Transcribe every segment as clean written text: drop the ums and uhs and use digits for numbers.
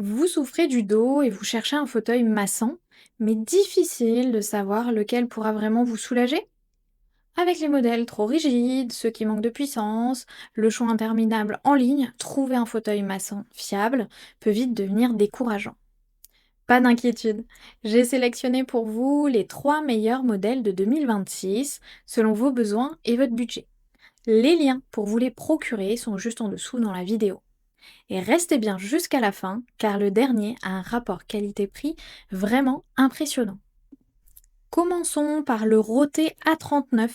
Vous souffrez du dos et vous cherchez un fauteuil massant, mais difficile de savoir lequel pourra vraiment vous soulager? Avec les modèles trop rigides, ceux qui manquent de puissance, le choix interminable en ligne, trouver un fauteuil massant fiable peut vite devenir décourageant. Pas d'inquiétude, j'ai sélectionné pour vous les 3 meilleurs modèles de 2026 selon vos besoins et votre budget. Les liens pour vous les procurer sont juste en dessous dans la vidéo. Et restez bien jusqu'à la fin, car le dernier a un rapport qualité-prix vraiment impressionnant. Commençons par le Roté A39,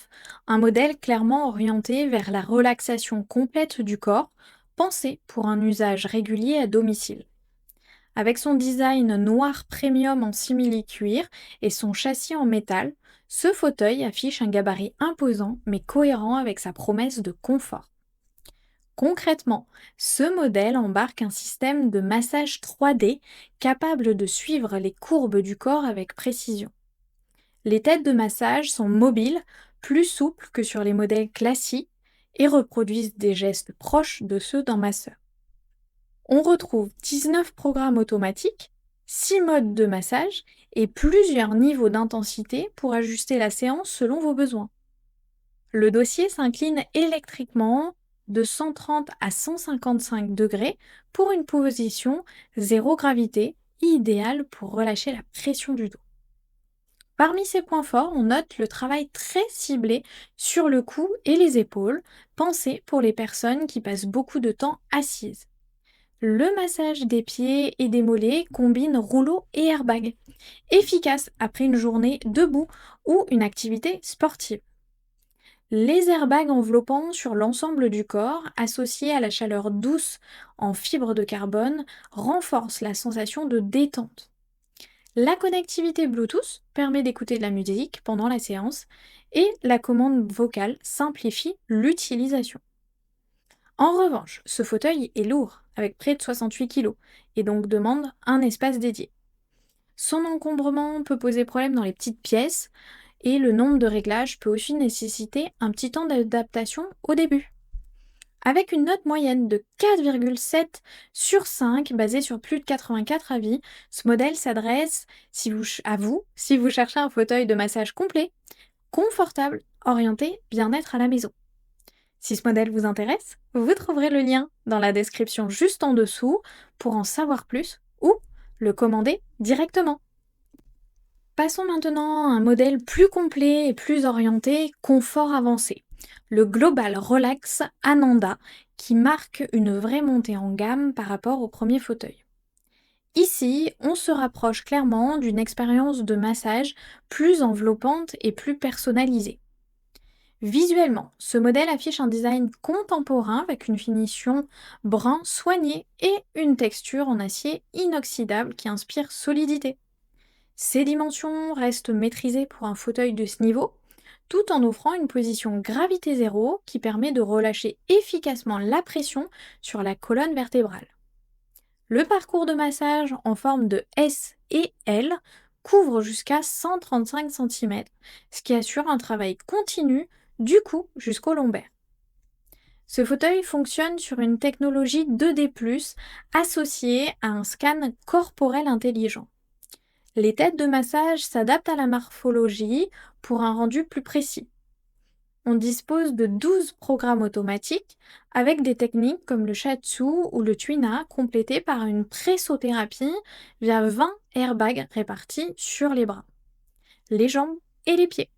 un modèle clairement orienté vers la relaxation complète du corps, pensé pour un usage régulier à domicile. Avec son design noir premium en simili-cuir et son châssis en métal, ce fauteuil affiche un gabarit imposant mais cohérent avec sa promesse de confort. Concrètement, ce modèle embarque un système de massage 3D capable de suivre les courbes du corps avec précision. Les têtes de massage sont mobiles, plus souples que sur les modèles classiques et reproduisent des gestes proches de ceux d'un masseur. On retrouve 19 programmes automatiques, 6 modes de massage et plusieurs niveaux d'intensité pour ajuster la séance selon vos besoins. Le dossier s'incline électriquement de 130 à 155 degrés pour une position zéro gravité, idéale pour relâcher la pression du dos. Parmi ces points forts, on note le travail très ciblé sur le cou et les épaules, pensé pour les personnes qui passent beaucoup de temps assises. Le massage des pieds et des mollets combine rouleau et airbag, efficace après une journée debout ou une activité sportive. Les airbags enveloppants sur l'ensemble du corps, associés à la chaleur douce en fibre de carbone, renforcent la sensation de détente. La connectivité Bluetooth permet d'écouter de la musique pendant la séance et la commande vocale simplifie l'utilisation. En revanche, ce fauteuil est lourd, avec près de 68 kg, et donc demande un espace dédié. Son encombrement peut poser problème dans les petites pièces, et le nombre de réglages peut aussi nécessiter un petit temps d'adaptation au début. Avec une note moyenne de 4,7 sur 5 basée sur plus de 84 avis, ce modèle s'adresse à vous si vous cherchez un fauteuil de massage complet, confortable, orienté bien-être à la maison. Si ce modèle vous intéresse, vous trouverez le lien dans la description juste en dessous pour en savoir plus ou le commander directement. Passons maintenant à un modèle plus complet et plus orienté confort avancé, le Global Relax Ananda, qui marque une vraie montée en gamme par rapport au premier fauteuil. Ici, on se rapproche clairement d'une expérience de massage plus enveloppante et plus personnalisée. Visuellement, ce modèle affiche un design contemporain avec une finition brun soignée et une texture en acier inoxydable qui inspire solidité. Ces dimensions restent maîtrisées pour un fauteuil de ce niveau, tout en offrant une position gravité zéro qui permet de relâcher efficacement la pression sur la colonne vertébrale. Le parcours de massage en forme de S et L couvre jusqu'à 135 cm, ce qui assure un travail continu du cou jusqu'au lombaire. Ce fauteuil fonctionne sur une technologie 2D+, associée à un scan corporel intelligent. Les têtes de massage s'adaptent à la morphologie pour un rendu plus précis. On dispose de 12 programmes automatiques avec des techniques comme le Shatsu ou le Tuina complétés par une pressothérapie via 20 airbags répartis sur les bras, les jambes et les pieds.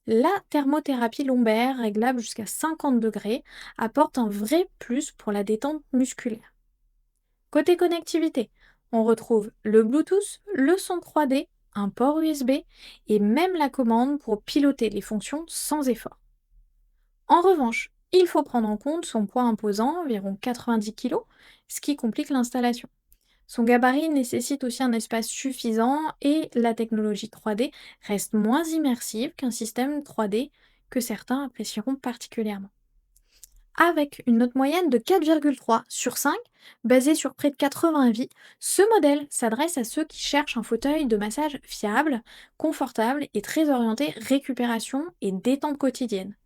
La thermothérapie lombaire, réglable jusqu'à 50 degrés, apporte un vrai plus pour la détente musculaire. Côté connectivité, on retrouve le Bluetooth, le son 3D, un port USB et même la commande pour piloter les fonctions sans effort. En revanche, il faut prendre en compte son poids imposant, environ 90 kg, ce qui complique l'installation. Son gabarit nécessite aussi un espace suffisant et la technologie 3D reste moins immersive qu'un système 3D que certains apprécieront particulièrement. Avec une note moyenne de 4,3 sur 5, basée sur près de 80 avis, ce modèle s'adresse à ceux qui cherchent un fauteuil de massage fiable, confortable et très orienté récupération et détente quotidienne.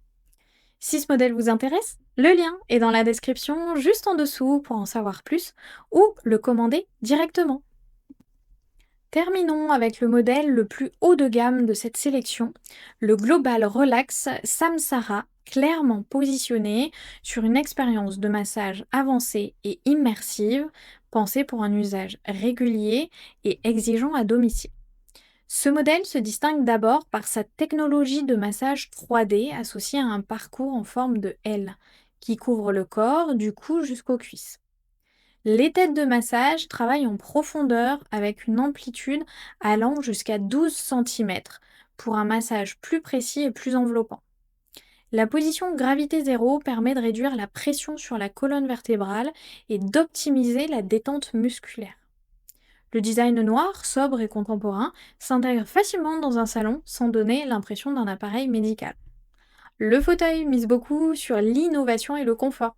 Si ce modèle vous intéresse, Le lien est dans la description juste en dessous pour en savoir plus ou le commander directement. Terminons avec le modèle le plus haut de gamme de cette sélection, le Global Relax Samsara, clairement positionné sur une expérience de massage avancée et immersive, pensée pour un usage régulier et exigeant à domicile. Ce modèle se distingue d'abord par sa technologie de massage 3D associée à un parcours en forme de L, qui couvre le corps du cou jusqu'aux cuisses. Les têtes de massage travaillent en profondeur avec une amplitude allant jusqu'à 12 centimètres pour un massage plus précis et plus enveloppant. La position gravité zéro permet de réduire la pression sur la colonne vertébrale et d'optimiser la détente musculaire. Le design noir, sobre et contemporain s'intègre facilement dans un salon sans donner l'impression d'un appareil médical. Le fauteuil mise beaucoup sur l'innovation et le confort.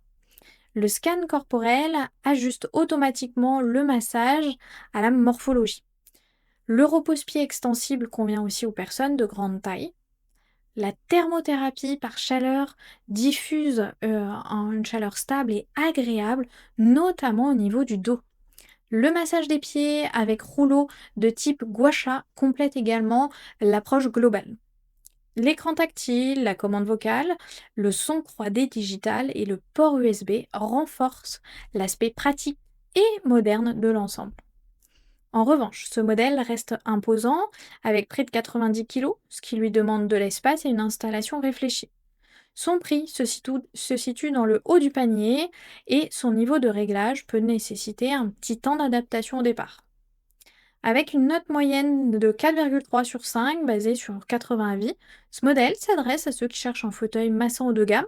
Le scan corporel ajuste automatiquement le massage à la morphologie. Le repose-pied extensible convient aussi aux personnes de grande taille. La thermothérapie par chaleur diffuse une chaleur stable et agréable, notamment au niveau du dos. Le massage des pieds avec rouleau de type gua sha complète également l'approche globale. L'écran tactile, la commande vocale, le son 3D digital et le port USB renforcent l'aspect pratique et moderne de l'ensemble. En revanche, ce modèle reste imposant avec près de 90 kg, ce qui lui demande de l'espace et une installation réfléchie. Son prix se situe dans le haut du panier et son niveau de réglage peut nécessiter un petit temps d'adaptation au départ. Avec une note moyenne de 4,3 sur 5 basée sur 80 avis, ce modèle s'adresse à ceux qui cherchent un fauteuil massant haut de gamme,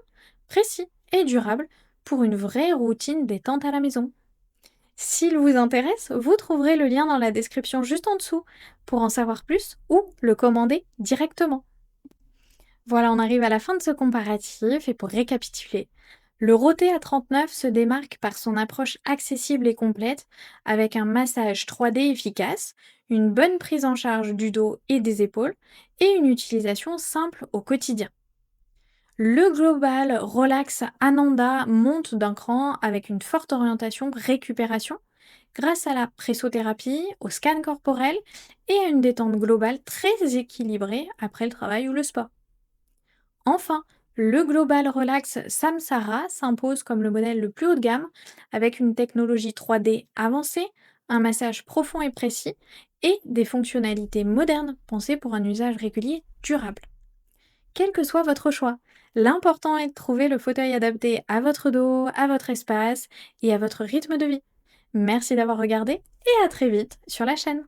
précis et durable pour une vraie routine détente à la maison. S'il vous intéresse, vous trouverez le lien dans la description juste en dessous pour en savoir plus ou le commander directement. Voilà, on arrive à la fin de ce comparatif et pour récapituler, le Roté A39 se démarque par son approche accessible et complète avec un massage 3D efficace, une bonne prise en charge du dos et des épaules et une utilisation simple au quotidien. Le Global Relax Ananda monte d'un cran avec une forte orientation récupération grâce à la pressothérapie, au scan corporel et à une détente globale très équilibrée après le travail ou le sport. Enfin, le Global Relax Samsara s'impose comme le modèle le plus haut de gamme, avec une technologie 3D avancée, un massage profond et précis, et des fonctionnalités modernes pensées pour un usage régulier durable. Quel que soit votre choix, l'important est de trouver le fauteuil adapté à votre dos, à votre espace et à votre rythme de vie. Merci d'avoir regardé et à très vite sur la chaîne.